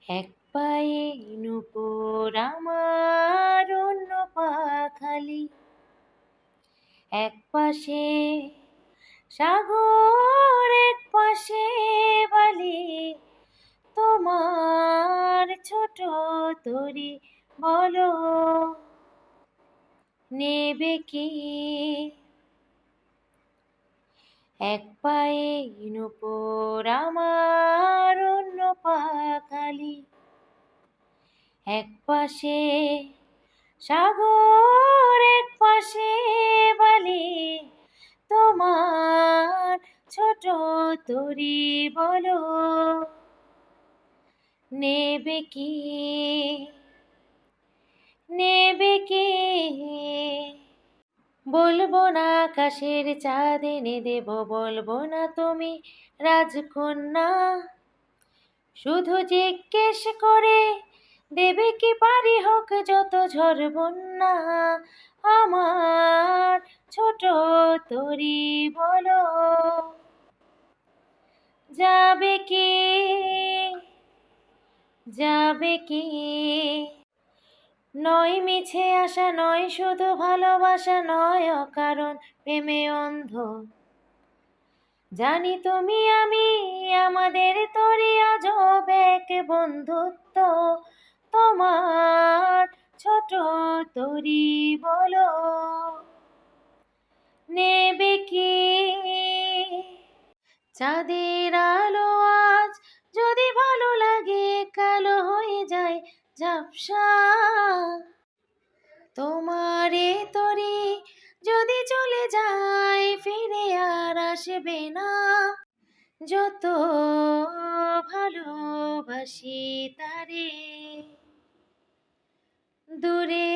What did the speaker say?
এক পায়ে নূপুর আমার অন্য পা খালি, এক পাশে সাগর এক পাশে বালি, তোমার ছোট তরি বলো নেবে কি? এক পায়ে নূপুর আমার অন্য পা খালি, এক পাশে সাগর এক পাশে বালি, তোমার ছোট তরি বলো নেবে কি? নেবে কি? বলবো না আকাশের চাঁদ এনে দেব, বলবো না তুমি রাজকন্যা, শুধু জিজ্ঞেস করে দেবে কি পারি হোক যত ঝড় বন্যা, আমার ছোট তরি বলো যাবে কি? যাবে কি? নয় মিছে আশা, নয় শুধু ভালোবাসা, নয় অকারণ প্রেমে অন্ধ, জানি তুমি আমি আমাদের তরি আজব এক বন্ধুত্ব, তোমার ছোট তরি বলো নেবে কি? চাঁদের আলো আজ যদি ভালো লাগে কালো হয়ে যায় ঝাপসা, তোমারে তরি যদি চলে যায় ফিরে আর আসবে না, যত ভালোবাসি তারে দূরে